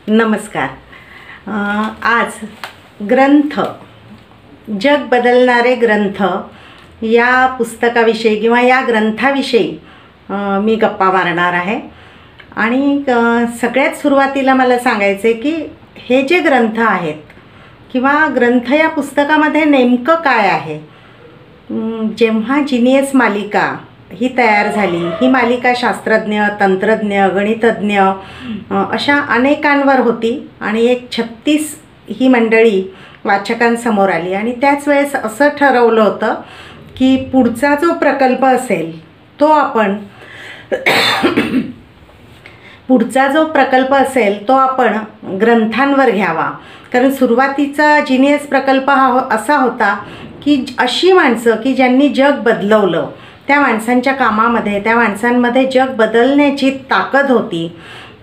नमस्कार. आज ग्रंथ, जग बदलणारे ग्रंथ या पुस्तकाविषयी किंवा या ग्रंथाविषयी मी गप्पा मारणार आहे. आणि सगळ्यात सुरुवातीला मला सांगायचे की हे जे ग्रंथ आहेत किंवा ग्रंथ या पुस्तकामध्ये नेमकं काय आहे. जेव्हा जीनियस मालिका ही तयार झाली, ही मालिका शास्त्रज्ञ, तंत्रज्ञ, गणितज्ञ अशा अनेकांवर होती आणि एक 36 ही मंडळी वाचकांसमोर आली. आणि त्याच वेळेस असं ठरवलं होतं की पुढचा जो प्रकल्प असेल तो आपण ग्रंथांवर घ्यावा. कारण सुरुवातीचा जीनियस प्रकल्प हा असा होता की अशी माणसं की ज्यांनी जग बदलवलं, त्या माणसांच्या कामामध्ये, त्या माणसांमध्ये जग बदलण्याची ताकद होती.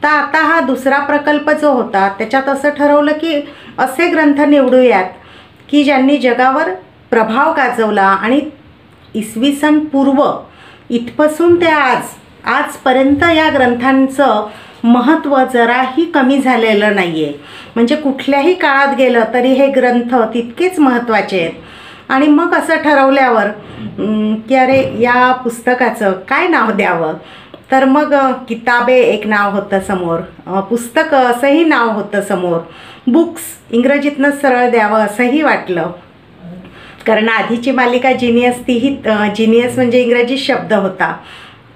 तर आता हा दुसरा प्रकल्प जो होता त्याच्यात असं ठरवलं की असे ग्रंथ निवडूयात की ज्यांनी जगावर प्रभाव गाजवला आणि इसवी सन पूर्व इथपासून ते आजपर्यंत या ग्रंथांचं महत्त्व जराही कमी झालेलं नाही आहे. म्हणजे कुठल्याही काळात गेलं तरी हे ग्रंथ तितकेच महत्त्वाचे आहेत. आणि मग असं ठरवल्यावर की अरे या पुस्तकाचं काय नाव द्यावं, तर मग किताबे एक नाव होतं समोर, पुस्तकं असंही नाव होतं समोर, बुक्स इंग्रजीतनं सरळ द्यावं असंही वाटलं. कारण आधीची मालिका जीनियस, तीही जीनियस म्हणजे इंग्रजी शब्द होता.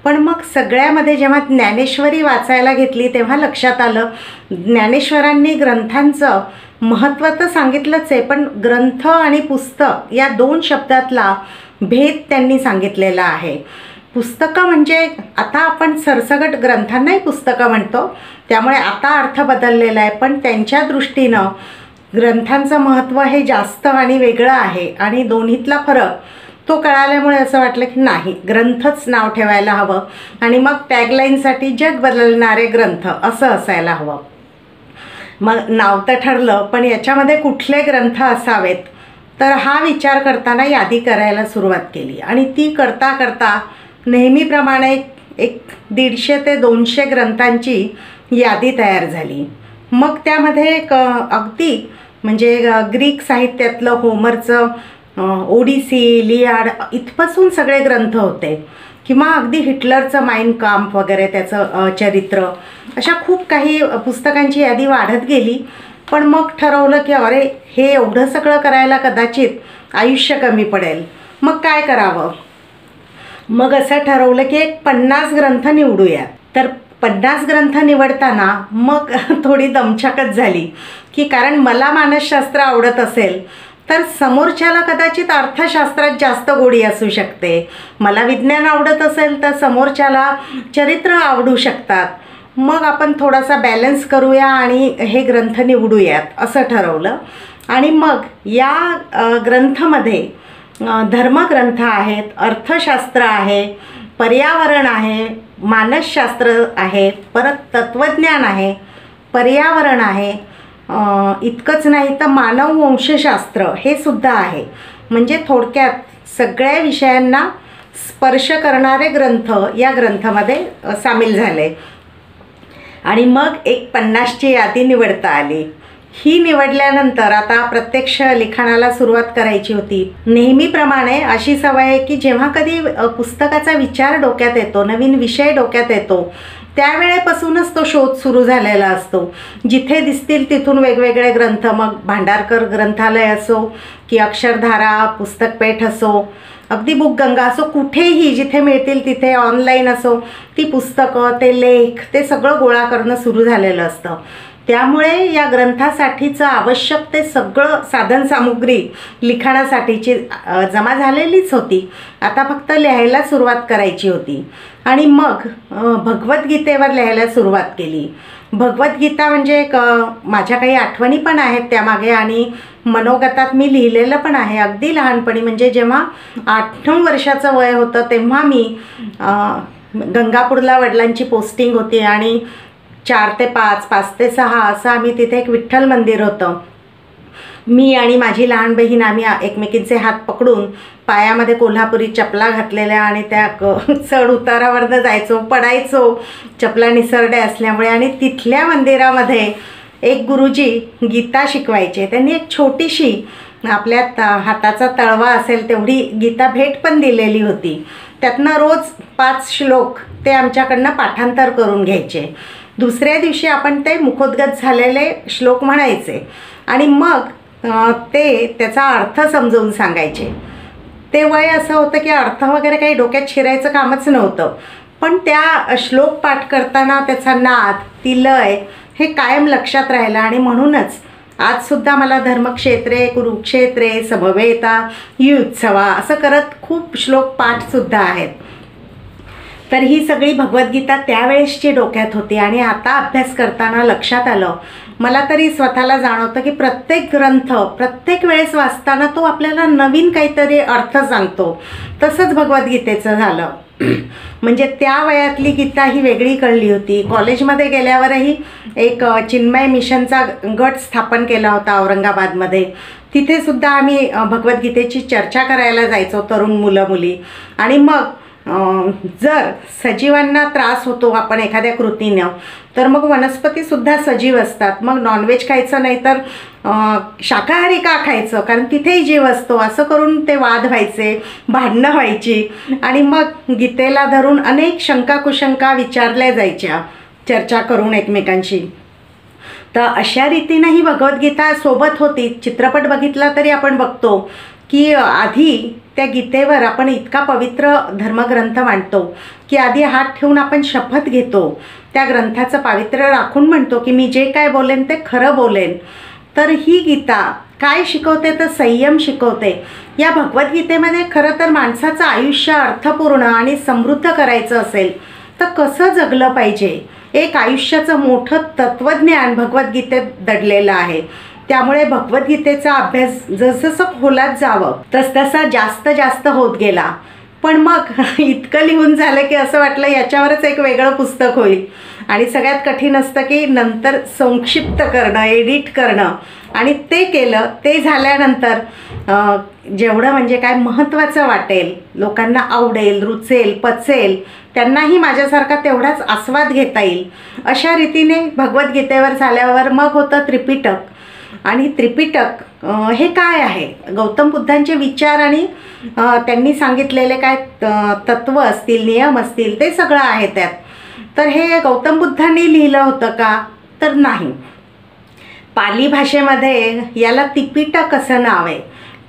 पण मग सगळ्यामध्ये जेव्हा ज्ञानेश्वरी वाचायला घेतली तेव्हा लक्षात आलं ज्ञानेश्वरांनी ग्रंथांचं महत्त्व तर सांगितलंच आहे, पण ग्रंथ आणि पुस्तक या दोन शब्दातला भेद त्यांनी सांगितलेला आहे. पुस्तकं म्हणजे आता आपण सरसकट ग्रंथांनाही पुस्तकं म्हणतो, त्यामुळे आता अर्थ बदललेला आहे. पण त्यांच्या दृष्टीनं ग्रंथांचं महत्त्व हे जास्त आणि वेगळं आहे. आणि दोन्हीतला फरक तो कळाल्यामुळे असं वाटलं की नाही, ग्रंथच नाव ठेवायला हवं. आणि मग टॅगलाईनसाठी जग बदलणारे ग्रंथ असं असायला हवं. मग नाव तर ठरलं, पण याच्यामध्ये कुठले ग्रंथ असावेत, तर हा विचार करताना यादी करायला सुरुवात केली. आणि ती करता करता नेहमीप्रमाणे एक 150 ते 200 ग्रंथांची यादी तयार झाली. मग त्यामध्ये अगदी म्हणजे ग्रीक साहित्यातलं होमरचं ओडिसी, इलियाड इथपासून सगळे ग्रंथ होते. किंवा अगदी हिटलरचं माइन काम्फ वगैरे, त्याचं चरित्र, अशा खूप काही पुस्तकांची यादी वाढत गेली. पण मग ठरवलं की अरे हे एवढं सगळं करायला कदाचित आयुष्य कमी पडेल, मग काय करावं. मग असं ठरवलं की एक 50 ग्रंथ निवडूया. तर 50 ग्रंथ निवडताना मग थोडी दमछाकच झाली की कारण मला मानसशास्त्र आवडत असेल तर समोरच्याला कदाचित अर्थशास्त्रात जास्त गोडी असू शकते. मला विज्ञान आवडत असेल तर समोरच्याला चरित्र आवडू शकतात. मग आपण थोडासा बॅलन्स करूया आणि हे ग्रंथ निवडूयात असं ठरवलं. आणि मग या ग्रंथामध्ये धर्मग्रंथ आहेत, अर्थशास्त्र आहे, पर्यावरण आहे, मानसशास्त्र आहे, परत तत्त्वज्ञान आहे, पर्यावरण आहे, इतकंच नाही तर मानववंशशास्त्र हे सुद्धा आहे. म्हणजे थोडक्यात सगळ्या विषयांना स्पर्श करणारे ग्रंथ या ग्रंथामध्ये सामील झाले. आणि मग एक 50ची यादी निवडता आली. ही निवडल्यानंतर आता प्रत्यक्ष लिखाणाला सुरुवात करायची होती. नेहमीप्रमाणे अशी सवय आहे की जेव्हा कधी पुस्तकाचा विचार डोक्यात येतो, नवीन विषय डोक्यात येतो, त्यावेळेपासूनच तो शोध सुरू झालेला असतो. जिथे दिसतील तिथून वेगवेगळे ग्रंथ, मग भांडारकर ग्रंथालय असो की अक्षरधारा पुस्तकपेठ असो, अगदी बुकगंगा असो, कुठेही जिथे मिळतील तिथे, ऑनलाईन असो, ती पुस्तकं, ते लेख, ते सगळं गोळा करणं सुरू झालेलं असतं. त्यामुळे या ग्रंथासाठीचं आवश्यक ते सगळं साधनसामुग्री लिखाणासाठीची जमा झालेलीच होती. आता फक्त लिहायला सुरुवात करायची होती. आणि मग भगवद्गीतेवर लिहायला सुरुवात केली. भगवद्गीता म्हणजे माझ्या काही आठवणी पण आहेत त्यामागे आणि मनोगतात मी लिहिलेलं पण आहे. अगदी लहानपणी म्हणजे जेव्हा 8-9 वर्षाचं वय होतं तेव्हा मी गंगापूरला वडिलांची पोस्टिंग होती आणि 4 ते 5, 5 ते 6 असं आम्ही तिथे एक विठ्ठल मंदिर होतं. मी आणि माझी लहान बहीण आम्ही एकमेकींचे हात पकडून पायामध्ये कोल्हापुरी चपला घातलेल्या आणि त्या चढ उतारावरनं जायचो, पडायचो चपला निसरड्या असल्यामुळे. आणि तिथल्या मंदिरामध्ये एक गुरुजी गीता शिकवायचे. त्यांनी एक छोटीशी आपल्या हाताचा तळवा असेल तेवढी गीता भेट पण दिलेली होती. त्यातनं रोज 5 श्लोक ते आमच्याकडनं पाठांतर करून घ्यायचे. दुसऱ्या दिवशी आपण ते मुखोद्गत झालेले श्लोक म्हणायचे आणि मग ते त्याचा अर्थ समजावून सांगायचे. ते वय असं होतं की अर्थ वगैरे काही डोक्यात शिरायचं कामच नव्हतं, पण त्या श्लोक पाठ करताना त्याचा नाद, ती लय हे कायम लक्षात राहिलं. आणि म्हणूनच आजसुद्धा मला धर्मक्षेत्रे, कुरुक्षेत्रे, समवेता, युत्सवा असं करत खूप श्लोक पाठसुद्धा आहेत. तर ही सगळी भगवद्गीता त्यावेळेसची डोक्यात होती आणि आता अभ्यास करताना लक्षात आलं, मला तरी स्वतःला जाणवतं की प्रत्येक ग्रंथ प्रत्येक वेळेस वाचताना तो आपल्याला नवीन काहीतरी अर्थ सांगतो. तसंच भगवद्गीतेचं झालं. म्हणजे त्या वयातली गीता ही वेगळी कळली होती. कॉलेजमध्ये गेल्यावरही एक चिन्मय मिशनचा गट स्थापन केला होता औरंगाबादमध्ये. तिथे सुद्धा आम्ही भगवद्गीतेची चर्चा करायला जायचो, तरुण मुलं मुली. आणि मग जर सजीवांना त्रास होतो आपण एखाद्या कृतीनं, तर मग वनस्पतीसुद्धा सजीव असतात. मग नॉनव्हेज खायचं नाही तर शाकाहारी का खायचं, कारण तिथेही जीव असतो. असं करून ते वाद व्हायचे, भांडणं व्हायची आणि मग गीतेला धरून अनेक शंका कुशंका विचारल्या जायच्या चर्चा करून एकमेकांशी. तर अशा रीतीनं ही भगवद्गीता सोबत होती. चित्रपट बघितला तरी आपण बघतो की आधी त्या गीतेवर आपण इतका पवित्र धर्मग्रंथ मांडतो की आधी हात ठेवून आपण शपथ घेतो, त्या ग्रंथाचं पावित्र्य राखून म्हणतो की मी जे काय बोलेन ते खरं बोलेन. तर ही गीता काय शिकवते तर संयम शिकवते. या भगवद्गीतेमध्ये खरं तर माणसाचं आयुष्य अर्थपूर्ण आणि समृद्ध करायचं असेल तर कसं जगलं पाहिजे, एक आयुष्याचं मोठं तत्त्वज्ञान भगवद्गीतेत दडलेलं आहे. त्यामुळे भगवद्गीतेचा अभ्यास जसजसं खोलात जावं तसतसा जास्त जास्त होत गेला. पण मग इतकं लिहून झालं की असं वाटलं याच्यावरच एक वेगळं पुस्तक होईल. आणि सगळ्यात कठीण असतं की नंतर संक्षिप्त करणं, एडिट करणं. आणि ते केलं. ते झाल्यानंतर जेवढं म्हणजे काय महत्त्वाचं वाटेल, लोकांना आवडेल, रुचेल, पचेल, त्यांनाही माझ्यासारखा तेवढाच आस्वाद घेता येईल, अशा रीतीने भगवद्गीतेवर झाल्यावर मग होतं त्रिपिटक. आणि त्रिपिटक हे काय आहे, गौतम बुद्धांचे विचार आणि त्यांनी सांगितलेले काय तत्त्व असतील, नियम असतील, ते सगळं आहे त्यात. तर हे गौतम बुद्धांनी लिहिलं होतं का तर नाही. पाली भाषेमध्ये याला त्रिपिटक असं नाव आहे,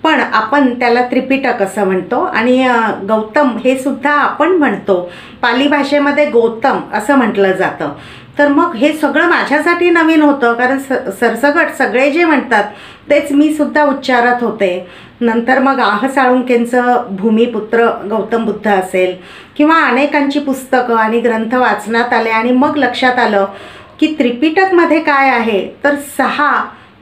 पण आपण त्याला त्रिपिटक असं म्हणतो. आणि गौतम हे सुद्धा आपण म्हणतो. पाली भाषेमध्ये गौतम असं म्हटलं जातं. तर मग हे सगळं माझ्यासाठी नवीन होतं, कारण सरसगट सगळे जे म्हणतात तेच मी सुद्धा उच्चारत होते. नंतर मग साळुंखेंचं भूमिपुत्र गौतम बुद्ध असेल किंवा अनेकांची पुस्तकं आणि ग्रंथ वाचण्यात आले आणि मग लक्षात आलं की त्रिपिटकमध्ये काय आहे तर 6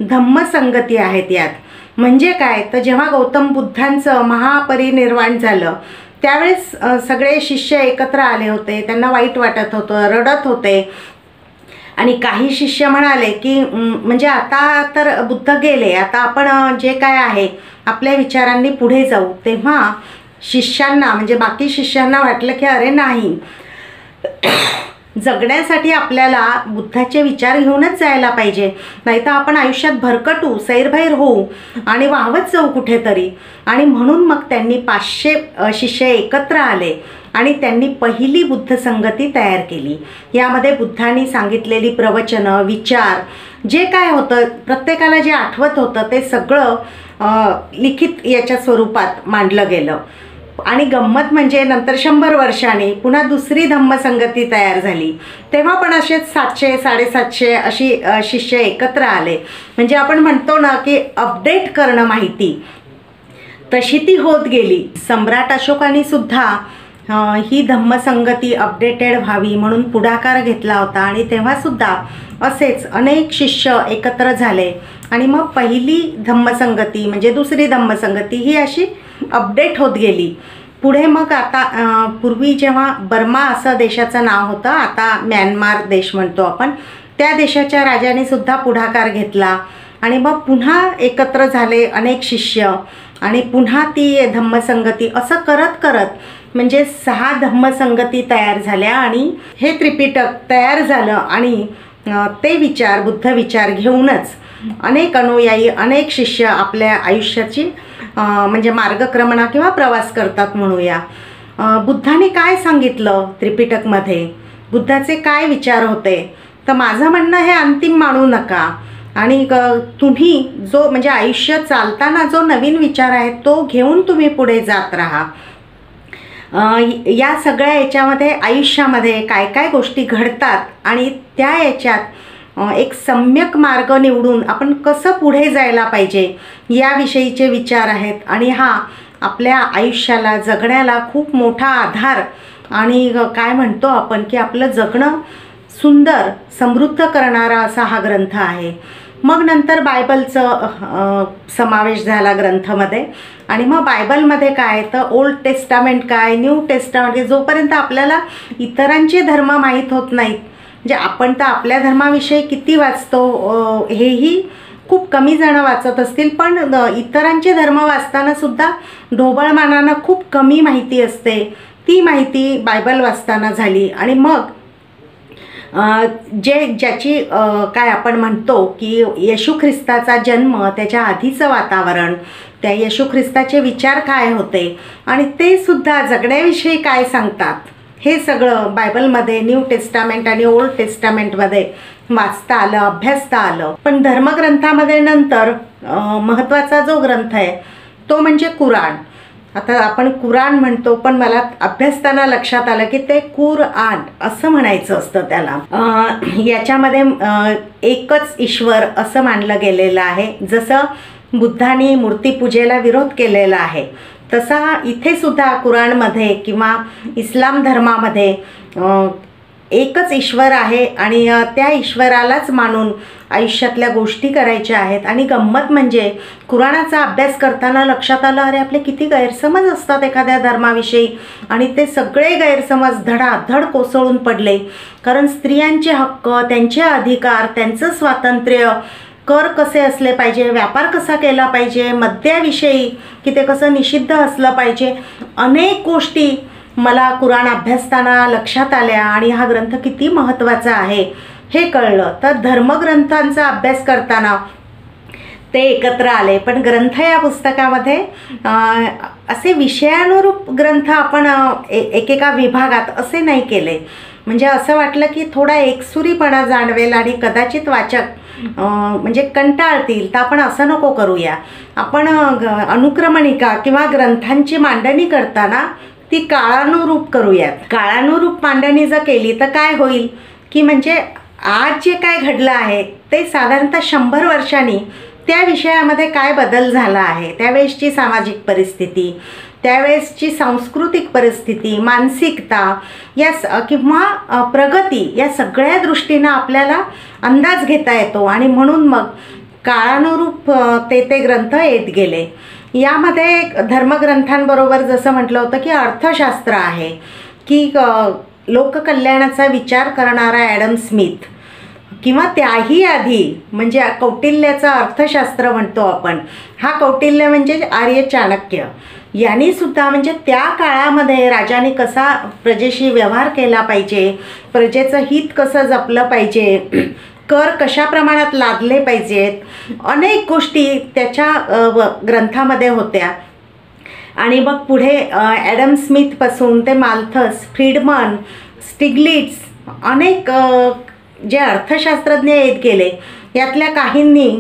धम्मसंगती आहेत यात. म्हणजे काय तर जेव्हा गौतम बुद्धांचं महापरिनिर्वाण झालं त्यावेळेस सगळे शिष्य एकत्र आले होते. त्यांना वाईट वाटत होतं, रडत होते. आणि काही शिष्य म्हणाले की म्हणजे आता तर बुद्ध गेले, आता आपण जे काय आहे आपल्या विचारांनी पुढे जाऊ. तेव्हा शिष्यांना म्हणजे बाकी शिष्यांना वाटलं की अरे नाही, जगण्यासाठी आपल्याला बुद्धाचे विचार घेऊनच जायला पाहिजे, नाही तर आपण आयुष्यात भरकटू, सैरभैर होऊ आणि वाहवत जाऊ कुठेतरी. आणि म्हणून मग त्यांनी 500 शिष्य एकत्र आले आणि त्यांनी पहिली बुद्ध संगती तयार केली. यामध्ये बुद्धांनी सांगितलेली प्रवचनं, विचार, जे काय होतं प्रत्येकाला जे आठवत होतं ते सगळं लिखित याच्या स्वरूपात मांडलं गेलं. आणि गंमत म्हणजे नंतर 100 वर्षांनी पुन्हा दुसरी धम्मसंगती तयार झाली. तेव्हा पण असेच 700 750 अशी शिष्य एकत्र आले. म्हणजे आपण म्हणतो ना की अपडेट करणं माहिती, तशी ती होत गेली. सम्राट अशोकाने सुद्धा ही धम्मसंगती अपडेटेड व्हावी म्हणून पुढाकार घेतला होता. आणि तेव्हासुद्धा असेच अनेक शिष्य एकत्र झाले आणि मग पहिली धम्मसंगती म्हणजे दुसरी धम्मसंगती ही अशी अपडेट होत गेली. पुढे मग आता पूर्वी जेव्हा बर्मा असं देशाचं नाव होतं, आता म्यानमार देश म्हणतो आपण, त्या देशाच्या राजाने सुद्धा पुढाकार घेतला आणि मग पुन्हा एकत्र झाले अनेक शिष्य आणि पुन्हा ती धम्मसंगती असं करत करत म्हणजे 6 धम्मसंगती तयार झाल्या आणि हे त्रिपिटक तयार झालं. आणि ते विचार, बुद्ध विचार घेऊनच अनेक अनुयायी, अनेक शिष्य आपल्या आयुष्याची म्हणजे मार्गक्रमणा किंवा प्रवास करतात म्हणूया. बुद्धाने काय सांगितलं त्रिपिटकमध्ये, बुद्धाचे काय विचार होते, तर माझं म्हणणं हे अंतिम मानू नका. आणि तुम्ही जो म्हणजे आयुष्य चालताना जो नवीन विचार आहे तो घेऊन तुम्ही पुढे जात राहा. या सगळ्या याच्यामध्ये आयुष्यामध्ये काय काय गोष्टी घडतात आणि त्या याच्यात एक सम्यक मार्ग निवडून आपण कसं पुढे जायला पाहिजे याविषयीचे विचार आहेत. आणि हा आपल्या आयुष्याला जगण्याला खूप मोठा आधार आणि काय म्हणतो आपण की आपलं जगणं सुंदर समृद्ध करणारा असा हा ग्रंथ आहे. मग नंतर बायबलचं समावेश झाला ग्रंथामध्ये. आणि मग बायबलमध्ये काय तर ओल्ड टेस्टामेंट काय, न्यू टेस्टामेंट, जोपर्यंत आपल्याला इतरांचे धर्म माहीत होत नाहीत, म्हणजे आपण तर आपल्या धर्माविषयी किती वाचतो हेही खूप कमी जणं वाचत असतील, पण इतरांचे धर्म वाचताना सुद्धा ढोबळमानानं खूप कमी माहिती असते. ती माहिती बायबल वाचताना झाली. आणि मग ज्याची काय आपण म्हणतो की येशू ख्रिस्ताचा जन्म, त्याच्या आधीचं वातावरण, त्या येशू ख्रिस्ताचे विचार काय होते आणि ते सुद्धा जगण्याविषयी काय सांगतात, हे सगळं बायबलमध्ये न्यू टेस्टामेंट आणि ओल्ड टेस्टामेंटमध्ये वाचता आलं, अभ्यासता आलं. पण धर्मग्रंथामध्ये नंतर महत्त्वाचा जो ग्रंथ आहे तो म्हणजे कुराण. आता आपण कुराण म्हणतो, पण मला अभ्यासताना लक्षात आलं की ते कुरआन असं म्हणायचं असतं त्याला. याच्यामध्ये एकच ईश्वर असं मानलं गेलेलं आहे. जसं बुद्धांनी मूर्तीपूजेला विरोध केलेला आहे तसा इथे सुद्धा कुराणमध्ये किंवा इस्लाम धर्मामध्ये एकच ईश्वर आहे आणि त्या ईश्वरालाच मानून आयुष्यातल्या गोष्टी करायच्या आहेत. आणि गंमत म्हणजे कुराणाचा अभ्यास करताना लक्षात आलं, अरे आपले किती गैरसमज असतात एखाद्या धर्माविषयी, आणि ते सगळे गैरसमज धडाधड कोसळून पडले. कारण स्त्रियांचे हक्क, त्यांचे अधिकार, त्यांचं स्वातंत्र्य, कर कसे असले पाहिजे, व्यापार कसा केला पाहिजे, मद्याविषयी की ते कसं निषिद्ध असलं पाहिजे, अनेक गोष्टी मला कुराण अभ्यासताना लक्षात आल्या. आणि हा ग्रंथ किती महत्त्वाचा आहे हे कळलं. तर धर्मग्रंथांचा अभ्यास करताना ते एकत्र आले. पण ग्रंथ या पुस्तकामध्ये असे विषयानुरूप ग्रंथ आपण एकेका विभागात असे नाही केले. म्हणजे असं वाटलं की थोडा एकसुरीपणा जाणवेल आणि कदाचित वाचक म्हणजे कंटाळतील, तर आपण असं नको करूया. आपण अनुक्रमणिका किंवा ग्रंथांची मांडणी करताना ती काळानुरूप करूयात. काळानुरूप मांडणी जर केली तर काय होईल की म्हणजे आज जे काय घडलं आहे ते साधारणतः 100 वर्षांनी त्या विषयामध्ये काय बदल झाला आहे, त्यावेळेसची सामाजिक परिस्थिती, त्यावेळेसची सांस्कृतिक परिस्थिती, मानसिकता या किंवा प्रगती या सगळ्या दृष्टीनं आपल्याला अंदाज घेता येतो. आणि म्हणून मग काळानुरूप ते ग्रंथ येत गेले. यामध्ये धर्मग्रंथांबरोबर जसं म्हटलं होतं की अर्थशास्त्र आहे, की लोककल्याणाचा विचार करणारा ॲडम स्मिथ, किंवा त्याही आधी म्हणजे कौटिल्याचं अर्थशास्त्र म्हणतो आपण. हा कौटिल्य म्हणजे आर्य चाणक्य यांनी सुद्धा म्हणजे त्या काळामध्ये राजाने कसा प्रजेशी व्यवहार केला पाहिजे, प्रजेचं हित कसं जपलं पाहिजे, कर कशा प्रमाणात लादले पाहिजेत, अनेक गोष्टी त्याच्या ग्रंथामध्ये होत्या. आणि मग पुढे ॲडम स्मिथपासून ते माल्थस, फ्रीडमन, स्टिग्लिट्स अनेक जे अर्थशास्त्रज्ञ येत गेले. यातल्या काहींनी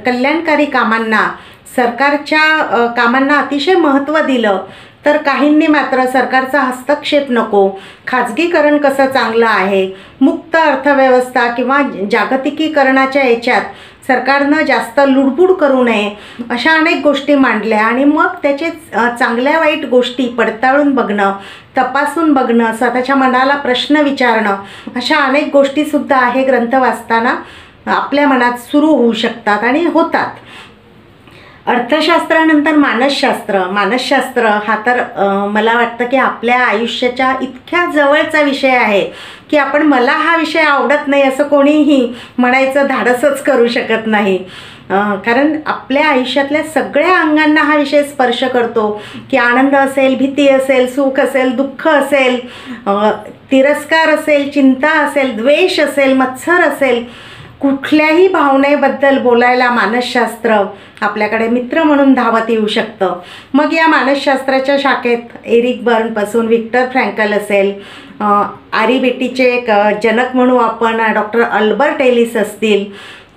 कल्याणकारी कामांना, सरकारच्या कामांना अतिशय महत्त्व दिलं, तर काहींनी मात्र सरकारचा हस्तक्षेप नको, खाजगीकरण कसं चांगलं आहे, मुक्त अर्थव्यवस्था किंवा जागतिकीकरणाच्या याच्यात सरकारनं जास्त लुडबुड करू नये, अशा अनेक गोष्टी मांडल्या. आणि मग त्याचे चांगल्या वाईट गोष्टी पडताळून बघणं, तपासून बघणं, स्वतःच्या मनाला प्रश्न विचारणं, अशा अनेक गोष्टीसुद्धा हे ग्रंथ वाचताना आपल्या मनात सुरू होऊ शकतात आणि होतात. अर्थशास्त्रानंतर मानसशास्त्र हा तर मला वाटतं की आपल्या आयुष्याच्या इतक्या जवळचा विषय आहे की आपण मला हा विषय आवडत नाही असं कोणीही म्हणायचं धाडसच करू शकत नाही. कारण आपल्या आयुष्यातल्या सगळ्या अंगांना हा विषय स्पर्श करतो, की आनंद असेल, भीती असेल, सुख असेल, दुःख असेल, तिरस्कार असेल, चिंता असेल, द्वेष असेल, मत्सर असेल, कुठल्याही भावनेबद्दल बोलायला मानसशास्त्र आपल्याकडे मित्र म्हणून धावत येऊ शकतं. मग या मानसशास्त्राच्या शाखेत एरिक बर्नपासून विक्टर फ्रँकल असेल, आरीबेटीचे जनक म्हणू आपण डॉक्टर अल्बर्ट एलिस असतील,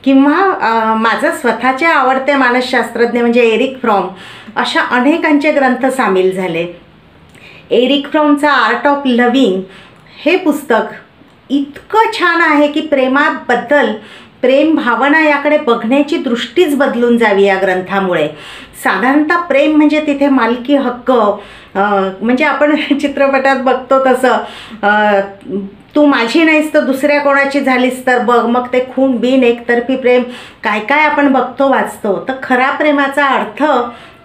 किंवा माझं स्वतःचे आवडते मानसशास्त्रज्ञ म्हणजे एरिक फ्रॉम, अशा अनेकांचे ग्रंथ सामील झाले. एरिक फ्रॉमचा आर्ट ऑफ लव्हिंग हे पुस्तक इतकं छान आहे की प्रेमाबद्दल, प्रेम भावना याकडे बघण्याची दृष्टीच बदलून जावी या ग्रंथामुळे. साधारणतः प्रेम म्हणजे तिथे मालकी हक्क, म्हणजे आपण चित्रपटात बघतो तसं, तू माझी नाहीस तर दुसऱ्या कोणाची झालीस तर बघ, मग ते खून बिन एकतर्फी प्रेम, काय काय आपण बघतो वाचतो. तर खरा प्रेमाचा अर्थ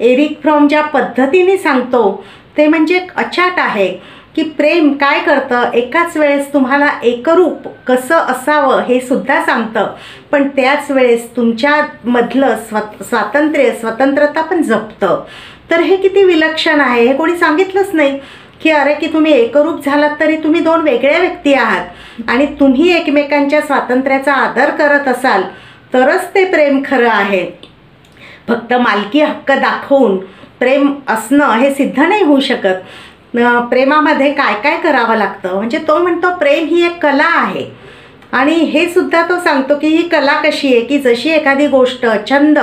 एरिक फ्रॉम ज्या पद्धतीने सांगतो ते म्हणजे अचाट आहे, की प्रेम काय करतं, एकाच वेळेस तुम्हाला एकरूप कसं असावं हे सुद्धा सांगतं, पण त्याच वेळेस तुमच्यामधलं स्वतंत्रता पण जपतं. तर हे किती विलक्षण आहे, हे कोणी सांगितलंच नाही की अरे की तुम्ही एकरूप झालात तरी तुम्ही दोन वेगळ्या व्यक्ती आहात आणि तुम्ही एकमेकांच्या स्वातंत्र्याचा आदर करत असाल तरच ते प्रेम खरं आहे. फक्त मालकी हक्क दाखवून प्रेम असणं हे सिद्ध नाही होऊ शकत. प्रेमामध्ये काय काय करावं लागतं, म्हणजे तो म्हणतो प्रेम ही एक कला आहे. आणि हे सुद्धा तो सांगतो की ही कला कशी आहे, की जशी एखादी गोष्ट, छंद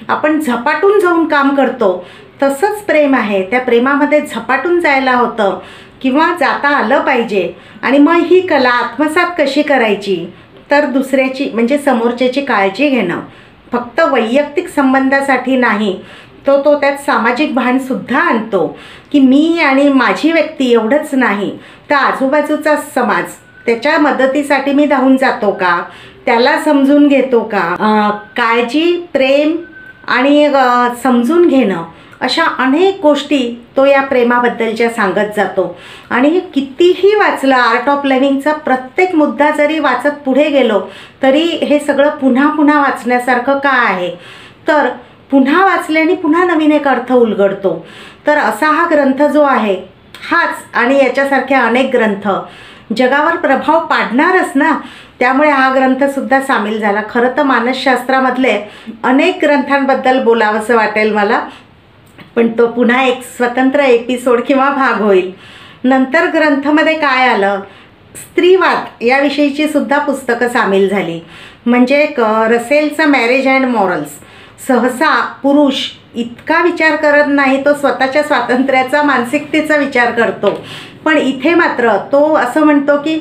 आपण झपाटून जाऊन काम करतो तसंच प्रेम आहे. त्या प्रेमामध्ये झपाटून जायला होतं किंवा जाता आलं पाहिजे. आणि मग ही कला आत्मसात कशी करायची, तर दुसऱ्याची म्हणजे समोरच्याची काळजी घेणं, फक्त वैयक्तिक संबंधासाठी नाही, तो त्यात सामाजिक भानसुद्धा आणतो, की मी आणि माझी व्यक्ती एवढंच नाही तर आजूबाजूचा समाज, त्याच्या मदतीसाठी मी धावून जातो का, त्याला समजून घेतो का. काळजी, प्रेम आणि समजून घेणं अशा अनेक गोष्टी तो या प्रेमाबद्दलच्या सांगत जातो. आणि कितीही वाचलं, आर्ट ऑफ लिव्हिंगचा प्रत्येक मुद्दा जरी वाचत पुढे गेलो तरी हे सगळं पुन्हा पुन्हा वाचण्यासारखं का आहे, तर पुन्हा वाचल्याने पुन्हा नवीन एक अर्थ उलगडतो. तर असा हा ग्रंथ जो आहे, हाच आणि याच्यासारखे अनेक ग्रंथ जगावर प्रभाव पाडणारच ना, त्यामुळे हा ग्रंथसुद्धा सामील झाला. खरं तर मानसशास्त्रामधले अनेक ग्रंथांबद्दल बोलावंसं वाटेल मला, पण तो पुन्हा एक स्वतंत्र एपिसोड किंवा भाग होईल. नंतर ग्रंथामध्ये काय आलं, स्त्रीवाद याविषयीची सुद्धा पुस्तकं सामील झाली. म्हणजे रसेलचं मॅरेज अँड मॉरल्स. सहसा पुरुष इतका विचार करत नाही, तो स्वतःच्या स्वातंत्र्याचा, मानसिकतेचा विचार करतो. पण इथे मात्र तो असं म्हणतो की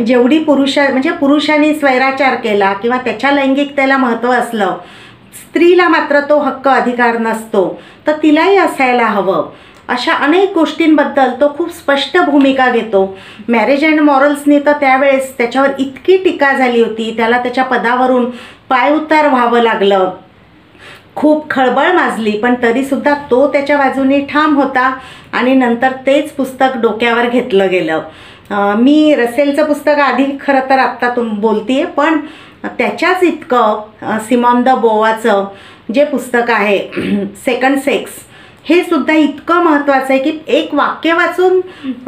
जेवढी म्हणजे पुरुषांनी स्वैराचार केला किंवा त्याच्या लैंगिकतेला महत्त्व असलं, स्त्रीला मात्र तो हक्क अधिकार नसतो, तर तिलाही असायला हवं. अशा अनेक गोष्टींबद्दल तो खूप स्पष्ट भूमिका घेतो. मॅरेज अँड मॉरल्सनी तर त्यावेळेस त्याच्यावर इतकी टीका झाली होती, त्याला त्याच्या पदावरून पायउतार व्हावं लागलं, खूप खळबळ माजली, पण तरीसुद्धा तो त्याच्या बाजूने ठाम होता आणि नंतर तेच पुस्तक डोक्यावर घेतलं गेलं. मी रसेलचं पुस्तक आधी खरं तर आत्ता बोलते, पण त्याच्याच इतकं सिमॉन द बोवाचं जे पुस्तक आहे सेकंड सेक्स, हे सुद्धा इतकं महत्त्वाचं आहे की एक वाक्य वाचून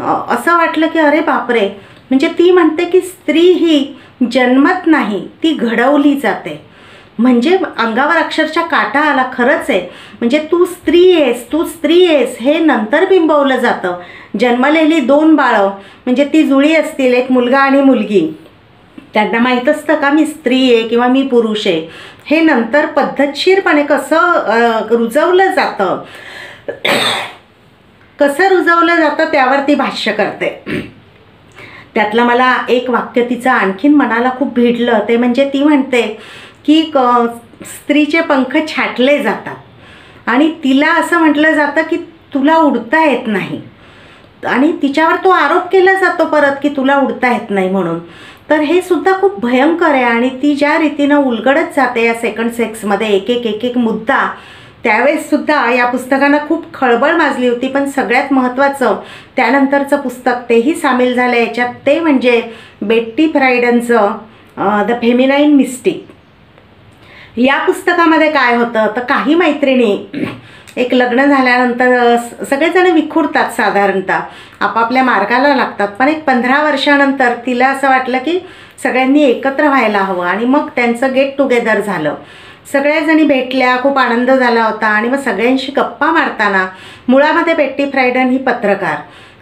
असं वाटलं की अरे बापरे, म्हणजे ती म्हणते की स्त्री ही जन्मत नाही, ती घडवली जाते. म्हणजे अंगावर अक्षरशः काटा आला. खरंच आहे, म्हणजे तू स्त्री आहेस, तू स्त्री आहेस हे नंतर बिंबवलं जातं. जन्मलेली दोन बाळं म्हणजे ती जुळी असतील, एक मुलगा आणि मुलगी, त्यांना माहीत असतं का मी स्त्री आहे किंवा मी पुरुष आहे, हे नंतर पद्धतशीरपणे कसं रुजवलं जातं, त्यावरती भाष्य करते. त्यातलं मला एक वाक्य तिचं आणखीन मनाला खूप भिडलं. ते म्हणजे ती म्हणते की स्त्रीचे पंख छाटले जातात आणि तिला असं म्हटलं जातं की तुला उडता येत नाही, आणि तिच्यावर तो आरोप केला जातो परत की तुला उडता येत नाही म्हणून. तर हे सुद्धा खूप भयंकर आहे. आणि ती ज्या रीतीनं उलगडत जाते या सेकंड सेक्समध्ये एक एक मुद्दा, त्यावेळेससुद्धा या पुस्तकानं खूप खळबळ माजली होती. पण सगळ्यात महत्त्वाचं त्यानंतरचं पुस्तक तेही सामील झालं याच्यात, ते म्हणजे बेट्टी फ्रायडनचं द फेमिनाईन मिस्टिक. या पुस्तकामध्ये काय होतं तर काही मैत्रिणी एक लग्न झाल्यानंतर सगळेजण विखुरतात, साधारणतः आपापल्या मार्गाला लागतात, पण एक 15 वर्षानंतर तिला असं वाटलं की सगळ्यांनी एकत्र व्हायला हवं आणि मग त्यांचं गेट टुगेदर झालं. सगळ्याजणी भेटल्या, खूप आनंद झाला होता आणि मग सगळ्यांशी गप्पा मारताना मुळामध्ये बेट्टी फ्रायडन ही पत्रकार,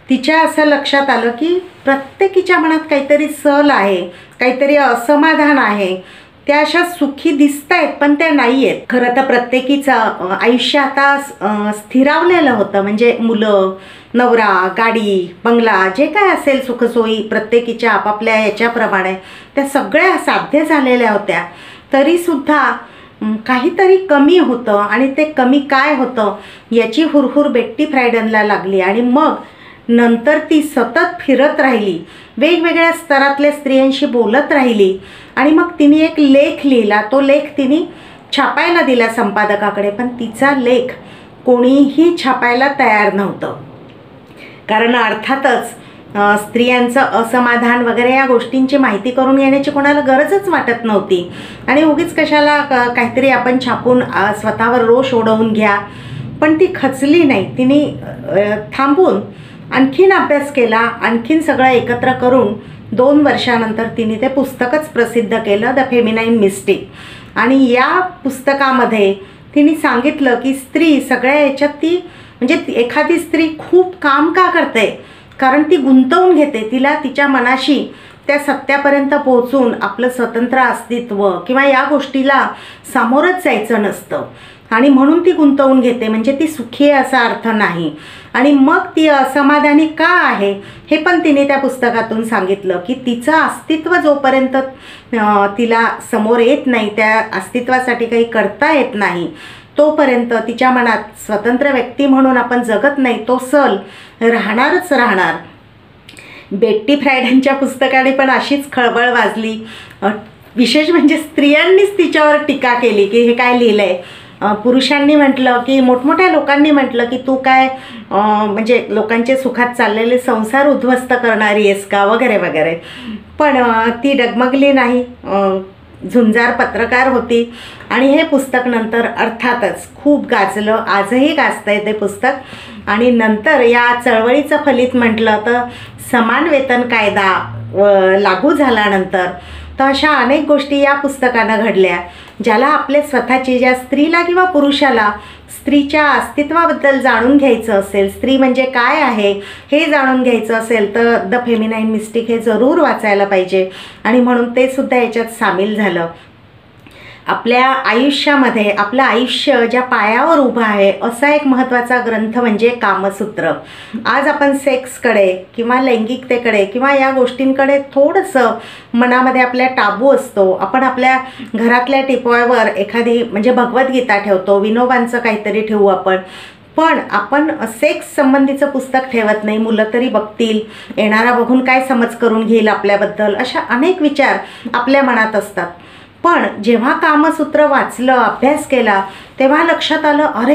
तिच्या असं लक्षात आलं की प्रत्येकीच्या मनात काहीतरी सल आहे, काहीतरी असमाधान आहे. त्या अशा सुखी दिसत आहेत पण त्या नाही आहेत. खरं तर प्रत्येकीचं आयुष्य आता स्थिरावलेलं होतं, म्हणजे मुलं, नवरा, गाडी, बंगला, जे काय असेल सुखसोयी प्रत्येकीच्या आपापल्या याच्याप्रमाणे त्या सगळ्या साध्य झालेल्या होत्या. तरीसुद्धा काहीतरी कमी होतं आणि ते कमी काय होतं याची हुरहुर बेट्टी फ्रायडनला लागली. आणि मग नंतर ती सतत फिरत राहिली, वेगवेगळ्या स्तरातल्या स्त्रियांशी बोलत राहिली आणि मग तिने एक लेख लिहिला. तो लेख तिने छापायला दिला संपादकाकडे, पण तिचा लेख कोणीही छापायला तयार नव्हतं. कारण अर्थातच स्त्रियांचं असमाधान वगैरे या गोष्टींची माहिती करून घेण्याची कोणाला गरजच वाटत नव्हती आणि उगीच कशाला काहीतरी आपण छापून स्वतःवर रोष ओढवून घ्या. पण ती खचली नाही, तिने थांबून आणखीन अभ्यास केला, आणखीन सगळं एकत्र करून 2 वर्षानंतर तिने ते पुस्तकच प्रसिद्ध केलं, द फेमिनाईन मिस्टिक. आणि या पुस्तकामध्ये तिने सांगितलं की स्त्री सगळ्या याच्यात ती, म्हणजे एखादी स्त्री खूप काम का करते, कारण ती गुंतवून घेते, तिला तिच्या मनाशी त्या सत्यापर्यंत पोहोचून आपलं स्वतंत्र अस्तित्व किंवा या गोष्टीला सामोरच जायचं नसतं आणि म्हणून ती गुंतवून घेते, म्हणजे ती सुखी आहे असा अर्थ नाही. आणि मग ती असमाधानी का आहे हे पण तिने त्या पुस्तकातून सांगितलं की तिचं अस्तित्व जोपर्यंत तिला समोर येत नाही, त्या अस्तित्वासाठी काही करता येत नाही, तोपर्यंत तिच्या मनात स्वतंत्र व्यक्ती म्हणून आपण जगत नाही, तो सल राहणारच राहणार. बेट्टी फ्रायडनच्या पुस्तकाने पण अशीच खळबळ वाजली. विशेष म्हणजे स्त्रियांनीच तिच्यावर टीका केली की हे काय लिहिलं आहे. पुरुषांनी म्हटलं की, मोठमोठ्या लोकांनी म्हटलं की तू काय म्हणजे लोकांचे सुखात चाललेले संसार उद्ध्वस्त करणारी आहेस का वगैरे वगैरे. पण ती डगमगली नाही, झुंजार पत्रकार होती आणि हे पुस्तक नंतर अर्थातच खूप गाजलं, आजही गाजतंय ते पुस्तक. आणि नंतर या चळवळीचं फलित म्हटलं तर समान वेतन कायदा लागू झाल्यानंतर तर अशा अनेक गोष्टी या पुस्तकानं घडल्या, ज्याला आपले स्वतःची, ज्या स्त्रीला किंवा पुरुषाला स्त्रीच्या अस्तित्वाबद्दल जाणून घ्यायचं असेल, स्त्री म्हणजे काय आहे हे जाणून घ्यायचं असेल तर द फेमिनाईन मिस्टिक हे जरूर वाचायला पाहिजे. आणि म्हणून ते सुद्धा याच्यात सामील झालं. आपल्या आयुष्यामध्ये आपलं आयुष्य ज्या पायावर उभं आहे असा एक महत्त्वाचा ग्रंथ म्हणजे कामसूत्र. आज आपण सेक्सकडे किंवा लैंगिकतेकडे किंवा या गोष्टींकडे थोडंसं मनामध्ये आपल्या टाबू असतो. आपण आपल्या घरातल्या टिपॉयवर एखादी म्हणजे भगवद्गीता ठेवतो, विनोबांचं काहीतरी ठेवू आपण, पण आपण सेक्स संबंधीचं पुस्तक ठेवत नाही. मुलं तरी बघतील, येणारा बघून काय समज करून घेईल आपल्याबद्दल, अशा अनेक विचार आपल्या मनात असतात. पण जेव्हा कामसूत्र वाचलं, अभ्यास केला, तेव्हा लक्षात आलं, अरे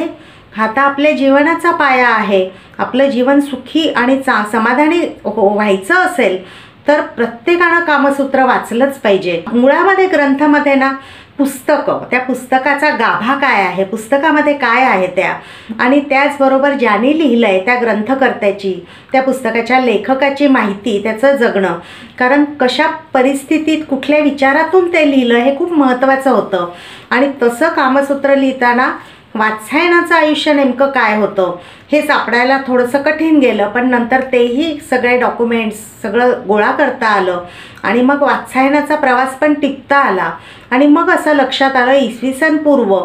हा तर आपल्या जीवनाचा पाया आहे. आपलं जीवन सुखी आणि समाधानी व्हायचं असेल तर प्रत्येकानं कामसूत्र वाचलंच पाहिजे. मुळामध्ये ग्रंथामध्ये ना पुस्तकं, त्या पुस्तकाचा गाभा काय आहे, पुस्तकामध्ये काय आहे त्या, आणि त्याचबरोबर ज्याने लिहिलं आहे त्या ग्रंथकर्त्याची, त्या पुस्तकाच्या लेखकाची माहिती, त्याचं जगणं, कारण कशा परिस्थितीत कुठल्या विचारातून ते लिहिलं हे खूप महत्त्वाचं होतं. आणि तसं कामसूत्र लिहिताना वात्सायनाचं आयुष्य नेमकं काय होतं हे सापडायला थोडंसं कठीण गेलं, पण नंतर तेही सगळे डॉक्युमेंट्स सगळं गोळा करता आलं आणि मग वात्सायनाचा प्रवास पण टिपता आला. आणि मग असं लक्षात आलं, इसवी सन पूर्व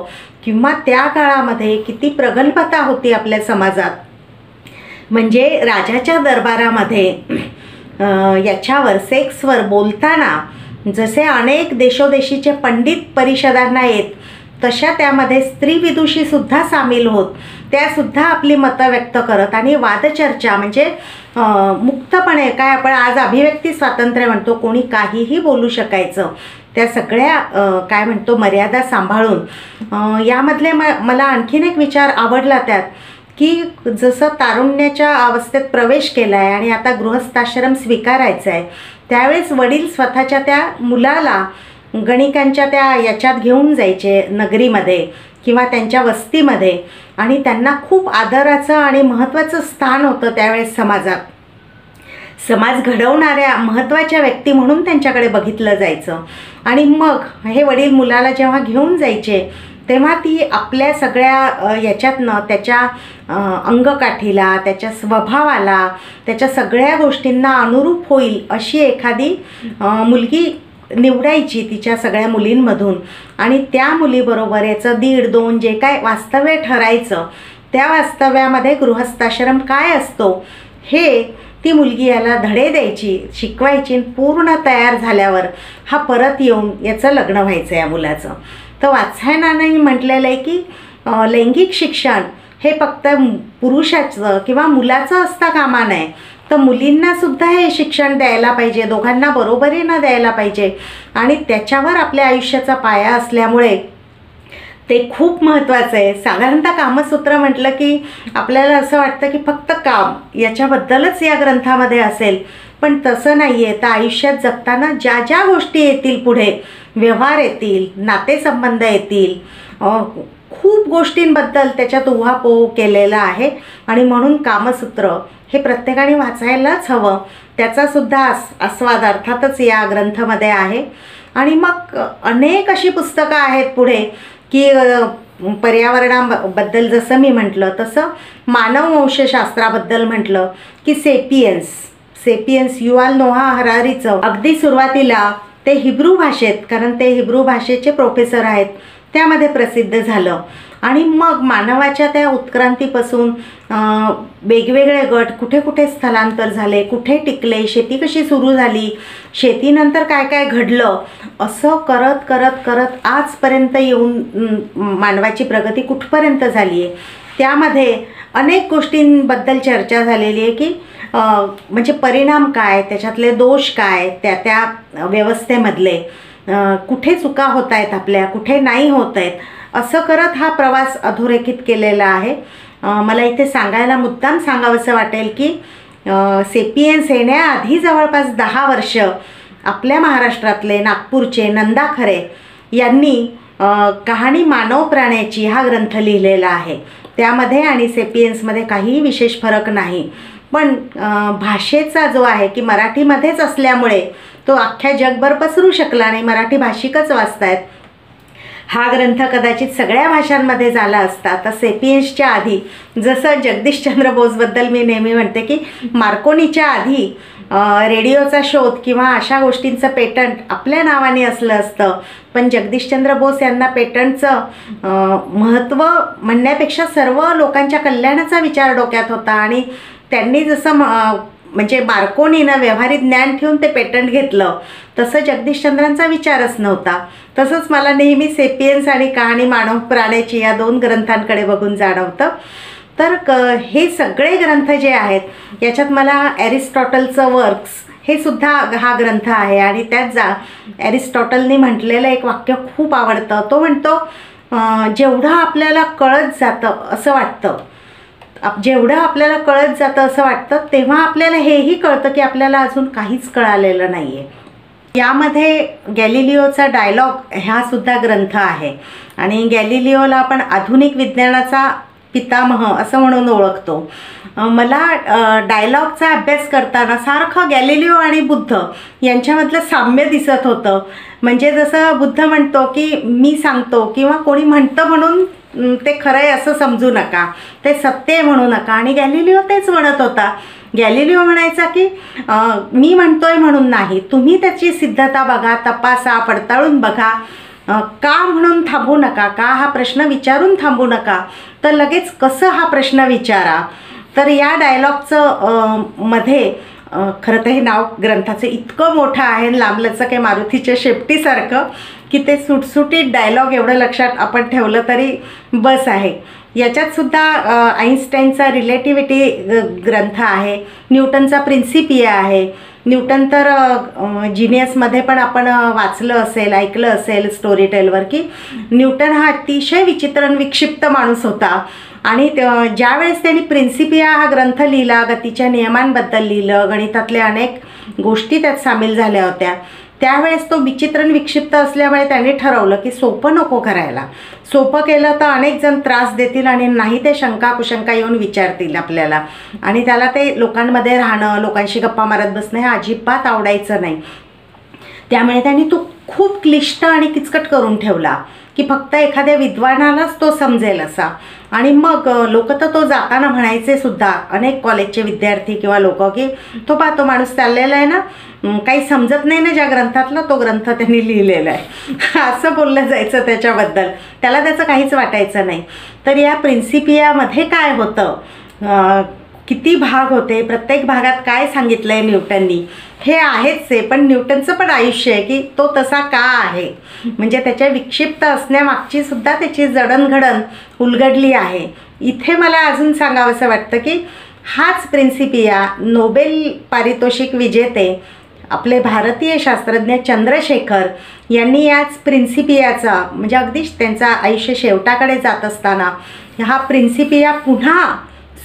किंवा त्या काळामध्ये किती प्रगल्भता होती आपल्या समाजात. म्हणजे राजाच्या दरबारामध्ये याच्यावर सेक्सवर बोलताना जसे अनेक देशोदेशीचे पंडित परिषदांना येत, तशा त्यामध्ये स्त्री विदुषीसुद्धा सामील होत, त्यासुद्धा आपली मतं व्यक्त करत आणि वादचर्चा म्हणजे मुक्तपणे, काय आपण आज अभिव्यक्ती स्वातंत्र्य म्हणतो, कोणी काहीही बोलू शकायचं, त्या सगळ्या काय म्हणतो मर्यादा सांभाळून. यामधले मला आणखीन एक विचार आवडला त्यात, की जसं तारुण्याच्या अवस्थेत प्रवेश केला आहे आणि आता गृहस्थाश्रम स्वीकारायचा आहे, त्यावेळेस वडील स्वतःच्या त्या मुलाला गणिकांच्या त्या याच्यात घेऊन जायचे नगरीमध्ये किंवा त्यांच्या वस्तीमध्ये, आणि त्यांना खूप आदराचं आणि महत्त्वाचं स्थान होतं त्यावेळेस समाजात. समाज घडवणाऱ्या महत्त्वाच्या व्यक्ती म्हणून त्यांच्याकडे बघितलं जायचं. आणि मग हे वडील मुलाला जेव्हा घेऊन जायचे तेव्हा ती आपल्या सगळ्या याच्यातनं त्याच्या अंगकाठीला, त्याच्या स्वभावाला, त्याच्या सगळ्या गोष्टींना अनुरूप होईल अशी एखादी मुलगी निवडायची तिच्या सगळ्या मुलींमधून, आणि त्या मुलीबरोबर याचं 1.5-2 जे काय वास्तव्य ठरायचं, त्या वास्तव्यामध्ये गृहस्थाश्रम काय असतो हे ती मुलगी याला धडे द्यायची, शिकवायची. पूर्ण तयार झाल्यावर हा परत येऊन याचं लग्न व्हायचं या मुलाचं. तर वात्सायनाने म्हटलेलं आहे की लैंगिक शिक्षण हे फक्त पुरुषाचं किंवा मुलाचं असता कामा नये, तर मुलींनासुद्धा हे शिक्षण द्यायला पाहिजे, दोघांना बरोबरीनं द्यायला पाहिजे. आणि त्याच्यावर आपल्या आयुष्याचा पाया असल्यामुळे ते खूप महत्त्वाचं आहे. साधारणतः कामसूत्र म्हटलं की आपल्याला असं वाटतं की फक्त काम याच्याबद्दलच या ग्रंथामध्ये असेल, पण तसं नाही आहे. तर आयुष्यात जगताना ज्या ज्या गोष्टी येतील पुढे, व्यवहार येतील, नातेसंबंध येतील, खूप गोष्टींबद्दल त्याच्यात उहापोह केलेला आहे. आणि म्हणून कामसूत्र हे प्रत्येकाने वाचायलाच हवं. त्याचासुद्धा आस्वाद अर्थातच या ग्रंथामध्ये आहे. आणि मग अनेक अशी पुस्तकं आहेत पुढे की पर्यावरणाबद्दल जसं मी म्हटलं, तसं मानववंशशास्त्राबद्दल म्हटलं की सेपियन्स युवाल नोहा हरारीचं अगदी सुरुवातीला ते हिब्रू भाषेत, कारण ते हिब्रू भाषेचे प्रोफेसर आहेत, त्यामध्ये प्रसिद्ध झालं. आणि मग मानवाच्या त्या उत्क्रांतीपासून वेगवेगळे गट कुठे कुठे स्थलांतर झाले, कुठे टिकले, शेती कशी सुरू झाली, शेतीनंतर काय काय घडलं, असं करत करत करत आजपर्यंत येऊन मानवाची प्रगती कुठपर्यंत झाली आहे. त्यामध्ये अनेक गोष्टींबद्दल चर्चा झालेली आहे की म्हणजे परिणाम काय, त्याच्यातले दोष काय, त्या व्यवस्थेमधले कुठे चुका होत आहेत आपल्या, कुठे नाही होत आहेत, असं करत हा प्रवास अधोरेखित केलेला आहे. मला इथे सांगायला मुद्दाम सांगावंसं वाटेल की सेपियन्स येण्याआधी जवळपास 10 वर्ष आपल्या महाराष्ट्रातले नागपूरचे नंदा खरे यांनी कहाणी मानव प्राण्याची हा ग्रंथ लिहिलेला आहे. त्यामध्ये आणि सेपियन्समध्ये काहीही विशेष फरक नाही, पण भाषेचा जो आहे की मराठीमध्येच असल्यामुळे तो अख्ख्या जगभर पसरू शकला नाही. मराठी भाषिकच वाचतायत. हा ग्रंथ कदाचित सगळ्या भाषांमध्ये झाला असता तर सेपियन्सच्या आधी, जसं जगदीशचंद्र बोसबद्दल मी नेहमी म्हणते की मार्कोनीच्या आधी रेडिओचा शोध किंवा अशा गोष्टींचं पेटंट आपल्या नावाने असलं असतं, पण जगदीशचंद्र बोस यांना पेटंटचं महत्त्व म्हणण्यापेक्षा सर्व लोकांच्या कल्याणाचा विचार डोक्यात होता. आणि त्यांनी जसं म्हणजे मार्कोनीनं व्यावहारिक ज्ञान ठेवून ते पेटंट घेतलं, तसं जगदीशचंद्रांचा विचारच नव्हता. तसंच मला नेहमी सेपियन्स आणि कहाणी मानव प्राण्याची या 2 ग्रंथांकडे बघून जाणवतं. तर हे सगळे ग्रंथ जे आहेत याच्यात मला ॲरिस्टॉटलचं वर्क्स हे सुद्धा हा ग्रंथ आहे. आणि त्यात ॲरिस्टॉटलने म्हटलेलं एक वाक्य खूप आवडतं. तो म्हणतो, जेवढं आपल्याला कळत जातं असं वाटतं, जेवढं आपल्याला कळत जातं असं वाटतं, तेव्हा आपल्याला हेही कळतं की आपल्याला अजून काहीच कळालेलं नाही आहे. यामध्ये गॅलिलिओचा डायलॉग हा सुद्धा ग्रंथ आहे. आणि गॅलिलिओला आपण आधुनिक विज्ञानाचा पितामह असं म्हणून ओळखतो. मला डायलॉगचा अभ्यास करताना सारखं गॅलिलिओ आणि बुद्ध यांच्यामधलं साम्य दिसत होतं. म्हणजे जसं बुद्ध म्हणतो की मी सांगतो, किंवा कोणी म्हणतं म्हणून ते खरं आहे असं समजू नका, ते सत्य आहे म्हणू नका. आणि गॅलिलिओ तेच म्हणत होता. गॅलिलिओ म्हणायचा की मी म्हणतोय म्हणून नाही, तुम्ही त्याची सिद्धता बघा, तपासा, पडताळून बघा, का म्हणून थांबू नका, का हा प्रश्न विचारून थांबू नका, तर लगेच कसं हा प्रश्न विचारा. तर या डायलॉगचं मध्ये खरं तर हे नाव ग्रंथाचं इतकं मोठं आहे, लांबलचक आहे मारुतीच्या शेपटीसारखं, की ते सुटसुटीत डायलॉग एवढं लक्षात आपण ठेवलं तरी बस आहे. याच्यातसुद्धा आईन्स्टाईनचा रिलेटिव्हिटी ग्रंथ आहे, न्यूटनचा प्रिन्सिपिया आहे. न्यूटन तर जिनियसमध्ये पण आपण वाचलं असेल, ऐकलं असेल स्टोरी टेलवर, की न्यूटन हा अतिशय विचित्र आणि विक्षिप्त माणूस होता. आणि ज्यावेळेस त्यांनी प्रिन्सिपिया हा ग्रंथ लिहिला, गतीच्या नियमांबद्दल लिहिलं, गणितातले अनेक गोष्टी त्यात सामील झाल्या होत्या. त्यावेळेस तो विचित्रण विक्षिप्त असल्यामुळे त्याने ठरवलं की सोपं नको करायला. सोपं केलं तर अनेक जण त्रास देतील आणि नाही ते शंका कुशंका येऊन विचारतील आपल्याला, आणि त्याला ते लोकांमध्ये राहणं, लोकांशी गप्पा मारत बसणं हे अजिबात आवडायचं नाही. त्यामुळे त्यांनी तो खूप क्लिष्ट आणि किचकट करून ठेवला की फक्त एखाद्या विद्वानालाच तो समजेल असा. आणि मग लोक तर तो जाताना म्हणायचे सुद्धा, अनेक कॉलेजचे विद्यार्थी किंवा लोक, की तो माणूस चाललेला आहे ना, काही समजत नाही ना ज्या ग्रंथातला, तो ग्रंथ त्यांनी लिहिलेला आहे असं बोललं जायचं त्याच्याबद्दल. त्याला त्याचं काहीच वाटायचं नाही. तर या प्रिन्सिपियामध्ये काय होतं, किती भाग होते, प्रत्येक भागात काय सांगितलं आहे न्यूटननी हे आहेच आहे. पण न्यूटनचं पण आयुष्य आहे की तो तसा का आहे, म्हणजे त्याच्या विक्षिप्त असण्यामागची सुद्धा त्याची जडणघडण उलगडली आहे. इथे मला अजून सांगावंसं वाटतं की हाच प्रिन्सिपिया नोबेल पारितोषिक विजेते आपले भारतीय शास्त्रज्ञ चंद्रशेखर यांनी याच प्रिन्सिपियाचा, म्हणजे अगदी त्यांचा आयुष्य शेवटाकडे जात असताना हा प्रिन्सिपिया पुन्हा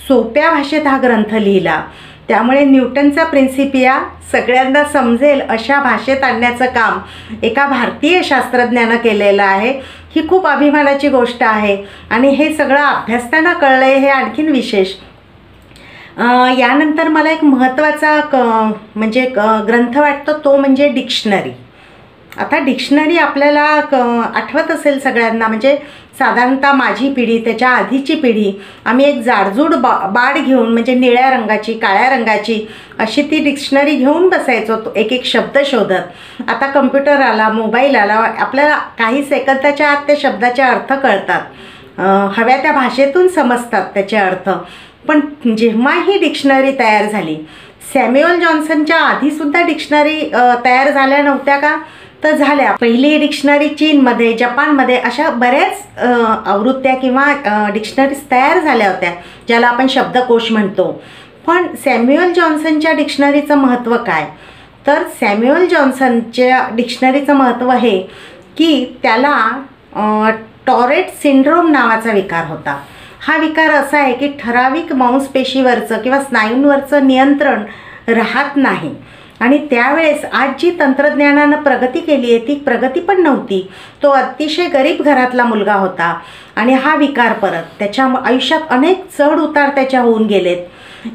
सोप्या भाषेत हा ग्रंथ लिहिला. त्यामुळे न्यूटनचा प्रिन्सिपिया सगळ्यांना समजेल अशा भाषेत आणण्याचं काम एका भारतीय शास्त्रज्ञानं केलेलं आहे. ही खूप अभिमानाची गोष्ट आहे आणि हे सगळं अभ्यासताना कळलं आहे हे आणखीन विशेष. यानंतर मला एक महत्त्वाचा म्हणजे ग्रंथ वाटतो तो म्हणजे डिक्शनरी. आता डिक्शनरी आपल्याला आठवत असेल सगळ्यांना, म्हणजे साधारणतः माझी पिढी, त्याच्या आधीची पिढी, आम्ही एक जाडजूड बाड घेऊन, म्हणजे निळ्या रंगाची, काळ्या रंगाची अशी ती डिक्शनरी घेऊन बसायचो एक एक शब्द शोधत. आता कम्प्युटर आला, मोबाईल आला, आपल्याला काही सेकंदाच्या आत त्या शब्दाचे अर्थ कळतात, हव्या त्या भाषेतून समजतात त्याचे अर्थ. पण जेव्हा ही डिक्शनरी तयार झाली, सॅम्युअल जॉन्सनच्या आधीसुद्धा डिक्शनरी तयार झाल्या नव्हत्या का? तर झाल्या. पहिली डिक्शनरी चीनमध्ये, जपानमध्ये अशा बऱ्याच आवृत्त्या किंवा डिक्शनरीज तयार झाल्या होत्या ज्याला आपण शब्दकोश म्हणतो. पण सॅम्युअल जॉन्सनच्या डिक्शनरीचं महत्त्व काय? तर सॅम्युअल जॉन्सनच्या डिक्शनरीचं महत्त्व हे की त्याला टॉरेट सिंड्रोम नावाचा विकार होता. हा विकार असा आहे की ठराविक मांसपेशीवरचं किंवा स्नायूंवरचं नियंत्रण राहत नाही. आणि त्यावेळेस आज जी तंत्रज्ञानानं प्रगती केली आहे ती प्रगती पण नव्हती. तो अतिशय गरीब घरातला मुलगा होता आणि हा विकार परत त्याच्या आयुष्यात अनेक चढ उतार त्याच्या होऊन गेलेत.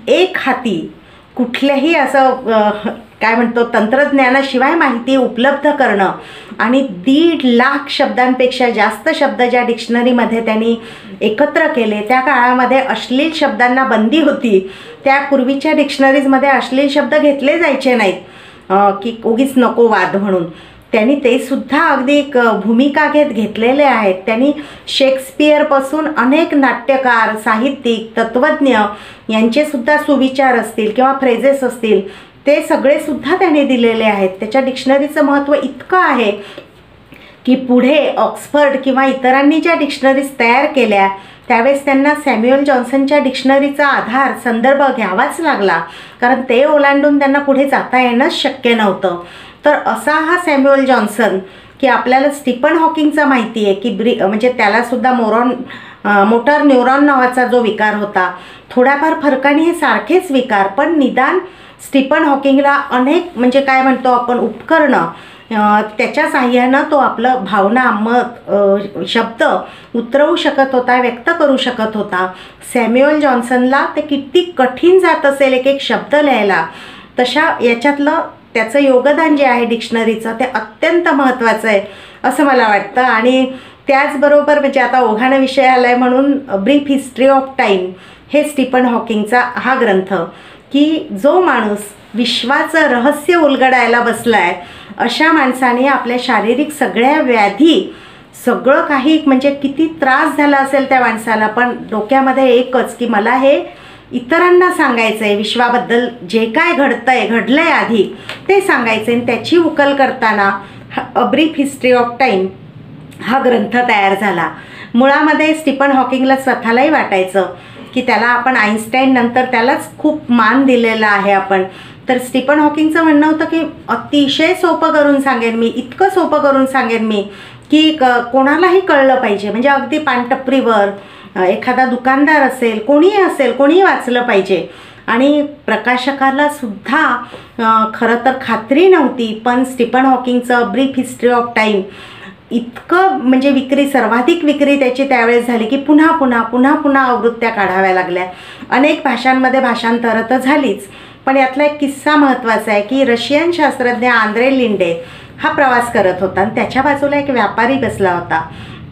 एक हाती कुठल्याही असं काय म्हणतो तंत्रज्ञानाशिवाय माहिती उपलब्ध करणं आणि 1.5 लाख शब्दांपेक्षा जास्त शब्द ज्या डिक्शनरीमध्ये त्यांनी एकत्र केले. त्या काळामध्ये अश्लील शब्दांना बंदी होती. त्यापूर्वीच्या डिक्शनरीजमध्ये अश्लील शब्द घेतले जायचे नाहीत की उगीच नको वाद म्हणून. त्यांनी ते सुद्धा अगदी भूमिका घेतलेले आहेत. त्यांनी शेक्सपियरपासून अनेक नाट्यकार, साहित्यिक, तत्त्वज्ञ यांचेसुद्धा सुविचार असतील किंवा फ्रेजेस असतील ते सगळे सुद्धा त्याने दिलेले आहेत. त्याच्या डिक्शनरीचं महत्त्व इतकं आहे की पुढे ऑक्सफर्ड किंवा इतरांनी ज्या डिक्शनरीज तयार केल्या त्यावेळेस त्यांना सॅम्युअल जॉन्सनच्या डिक्शनरीचा आधार, संदर्भ घ्यावाच लागला, कारण ते ओलांडून त्यांना पुढे जाता येणंच शक्य नव्हतं. तर असा हा सॅम्युअल जॉन्सन की आपल्याला स्टीफन हॉकिंगचा माहिती आहे की म्हणजे त्यालासुद्धा मोटर न्यूरॉन नावाचा जो विकार होता. थोड्याफार फरकाने हे सारखेच विकार, पण निदान स्टीफन हॉकिंगला अनेक म्हणजे काय म्हणतो आपण उपकरणं त्याच्या साह्यानं तो आपलं भावना, मत, शब्द उतरवू शकत होता, व्यक्त करू शकत होता. सॅम्युअल जॉन्सनला ते किती कठीण जात असेल एक एक शब्द लिहायला, तशा याच्यातलं त्याचं योगदान जे आहे डिक्शनरीचं ते अत्यंत महत्त्वाचं आहे असं मला वाटतं. आणि त्याचबरोबर म्हणजे आता ओघानं विषय आला आहे म्हणून ब्रीफ हिस्ट्री ऑफ टाईम हे स्टीफन हॉकिंगचा हा ग्रंथ की जो माणूस विश्वाचं रहस्य उलगडायला बसला आहे अशा माणसाने आपल्या शारीरिक सगळ्या व्याधी, सगळं काही म्हणजे किती त्रास झाला असेल त्या माणसाला, पण डोक्यामध्ये एकच की मला हे इतरांना सांगायचं आहे, विश्वाबद्दल जे काय घडलं आहे आधी ते सांगायचं आहे. आणि त्याची उकल करताना a brief history of time हा ग्रंथ तयार झाला. मुळामध्ये स्टीफन हॉकिंगला स्वतःलाही वाटायचं की त्याला आपण आईन्स्टाईन नंतर त्यालाच खूप मान दिलेला आहे आपण. तर स्टीफन हॉकिंगचं म्हणणं होतं की अतिशय सोपं करून सांगेन मी, इतकं सोपं करून सांगेन मी की कोणालाही कळलं पाहिजे, म्हणजे अगदी पानटपरीवर एखादा दुकानदार असेल, कोणीही असेल, कोणीही वाचलं पाहिजे आणि प्रकाशकाला सुद्धा खरं तर खात्री नव्हती, पण स्टीफन हॉकिंगचं ब्रीफ हिस्ट्री ऑफ टाईम इतकं म्हणजे सर्वाधिक विक्री त्याची त्यावेळेस झाली की पुन्हा पुन्हा आवृत्त्या काढाव्या लागल्या. अनेक भाषांमध्ये भाषांतरं तर झालीच, पण यातला एक किस्सा महत्त्वाचा आहे की रशियन शास्त्रज्ञ आंद्रे लिंडे हा प्रवास करत होता आणि त्याच्या बाजूला एक व्यापारी बसला होता.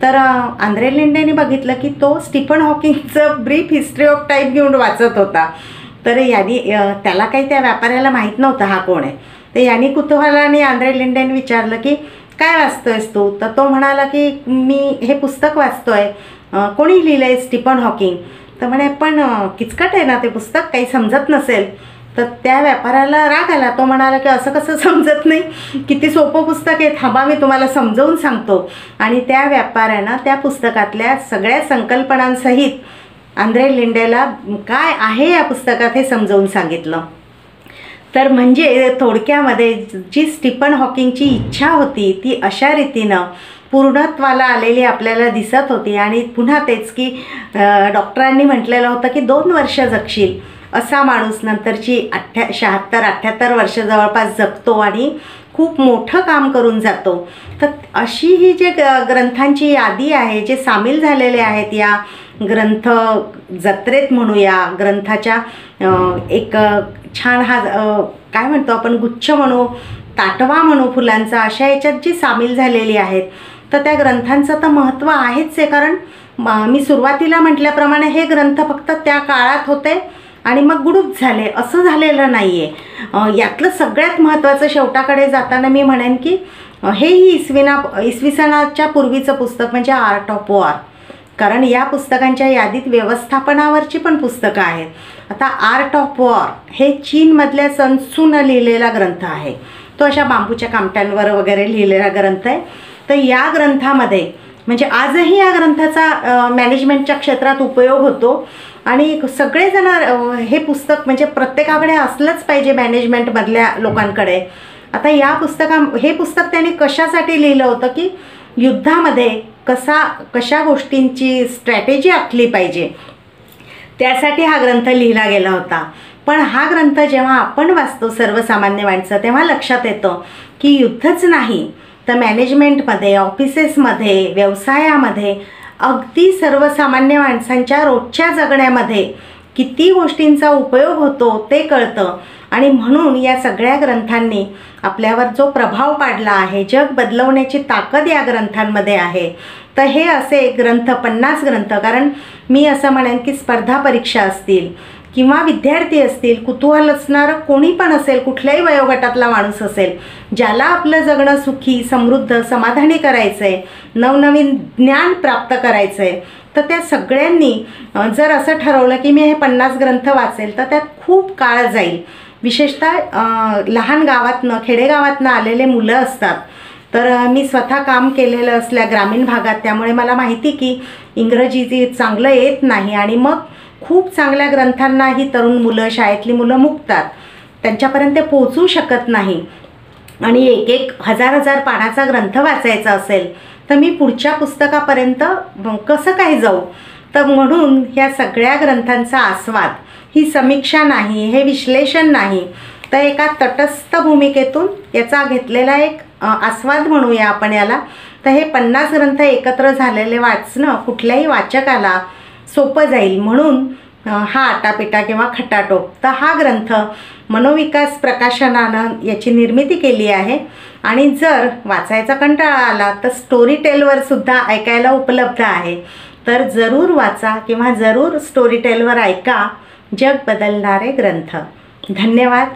तर आंद्रे लिंडेने बघितलं की तो स्टीफन हॉकिंगचं ब्रीफ हिस्ट्री ऑफ टाईम घेऊन वाचत होता. तर त्याला काही त्या व्यापाऱ्याला माहीत नव्हतं हा कोण आहे. तर यांनी कुतूहलाने आंद्रे लिंडेने विचारलं की काय वाचतोयस तू? तर तो म्हणाला की मी हे पुस्तक वाचतोय. कोणी लिहिलं आहे? Stephen Hawking. तर म्हणे पण किचकट आहे ना ते पुस्तक, काही समजत नसेल. तर त्या व्यापाऱ्याला राग आला. तो म्हणाला की असं कसं समजत नाही, किती सोपं पुस्तक आहे, थांबा मी तुम्हाला समजावून सांगतो. आणि त्या व्यापाऱ्यानं त्या पुस्तकातल्या सगळ्या संकल्पनांसहित आंद्रे लिंडेला काय आहे या पुस्तकात हे समजावून सांगितलं. तर म्हणजे थोडक्यामध्ये जी स्टीफन हॉकिंगची इच्छा होती ती अशा रीतीनं पूर्णत्वाला आलेली आपल्याला दिसत होती. आणि पुन्हा तेच की डॉक्टरांनी म्हटलेलं होतं की 2 वर्ष जगशील, असा माणूस नंतरची 76-78 वर्ष जवळपास जगतो आणि खूप मोठं काम करून जातो. तर अशी ही जे ग्रंथांची यादी आहे, जे सामील झालेले आहेत या ग्रंथ जत्रेत म्हणूया, ग्रंथाच्या एक छान हा काय म्हणतो आपण गुच्छ म्हणू, ताटवा म्हणू फुलांचा, अशा याच्यात जी सामील झालेली आहेत. तर त्या ग्रंथांचं तर महत्त्व आहेच आहे, कारण मी सुरुवातीला म्हटल्याप्रमाणे हे ग्रंथ फक्त त्या काळात होते आणि मग गुडूप झाले असं झालेलं नाही आहे. यातलं सगळ्यात महत्त्वाचं शेवटाकडे जाताना मी म्हणेन की हेही इसवी सनाच्या पूर्वीचं पुस्तक म्हणजे आर्ट ऑफ वॉर. कारण या पुस्तकांच्या यादीत व्यवस्थापनावरची पण पुस्तकं आहेत. आता आर्ट ऑफ वॉर हे चीनमधल्या सन त्सूनं लिहिलेला ग्रंथ आहे. तो अशा बांबूच्या कामट्यांवर वगैरे लिहिलेला ग्रंथ आहे. तर या ग्रंथामध्ये म्हणजे आजही या ग्रंथाचा मॅनेजमेंटच्या क्षेत्रात उपयोग होतो आणि सगळेजण हे पुस्तक म्हणजे प्रत्येकाकडे असलंच पाहिजे मॅनेजमेंटमधल्या लोकांकडे. आता हे पुस्तक त्यांनी कशासाठी लिहिलं होतं की युद्धामध्ये कशा गोष्टींची स्ट्रॅटेजी आखली पाहिजे, त्यासाठी हा ग्रंथ लिहिला गेला होता. पण हा ग्रंथ जेव्हा आपण वाचतो सर्वसामान्य माणसं, तेव्हा लक्षात येतं की युद्धच नाही तर मॅनेजमेंटमध्ये, ऑफिसेसमध्ये, व्यवसायामध्ये, अगदी सर्वसामान्य माणसांच्या रोजच्या जगण्यामध्ये किती गोष्टींचा उपयोग होतो ते कळतं. आणि म्हणून या सगळ्या ग्रंथांनी आपल्यावर जो प्रभाव पाडला आहे, जग बदलवण्याची ताकद या ग्रंथांमध्ये आहे. तर हे असे ग्रंथ 50 ग्रंथ, कारण मी असं म्हणेन की स्पर्धा परीक्षा असतील किंवा विद्यार्थी असतील, कुतूहल असणारं कोणी पण असेल, कुठल्याही वयोगटातला माणूस असेल, ज्याला आपलं जगणं सुखी, समृद्ध, समाधानी करायचं आहे, नवनवीन ज्ञान प्राप्त करायचं आहे, तर त्या सगळ्यांनी जर असं ठरवलं की मी हे 50 ग्रंथ वाचेल तर त्यात खूप काळ जाईल. विशेषतः लहान गावातनं, खेडेगावातनं आलेले मुलं असतात. तर मी स्वतः काम केलेलं असल्या ग्रामीण भागात, त्यामुळे मला माहिती की इंग्रजी चांगलं येत नाही आणि मग खूप चांगल्या ग्रंथांना ही तरुण मुलं, शाळेतली मुलं मुकतात, त्यांच्यापर्यंत ते पोहोचू शकत नाही. आणि एक हजार पानाचा ग्रंथ वाचायचा असेल तर मी पुढच्या पुस्तकापर्यंत कसं काय जाऊ? तर म्हणून ह्या सगळ्या ग्रंथांचा आस्वाद, ही समीक्षा नाही, हे विश्लेषण नाही, तर एका तटस्थ भूमिकेतून याचा घेतलेला एक आस्वाद म्हणूया आपण याला. तर हे 50 ग्रंथ एकत्र झालेले वाचणं कुठल्याही वाचकाला सोपं जाईल, म्हणून हा आटापिटा किंवा खटाटोप. तर हा ग्रंथ मनोविकास प्रकाशनानं याची निर्मिती केली आहे. आणि जर वाचायचा कंटाळा आला तर स्टोरी टेलवर सुद्धा ऐकायला उपलब्ध आहे. तर जरूर वाचा किंवा जरूर स्टोरी टेलवर ऐका जग बदलणारे ग्रंथ. धन्यवाद.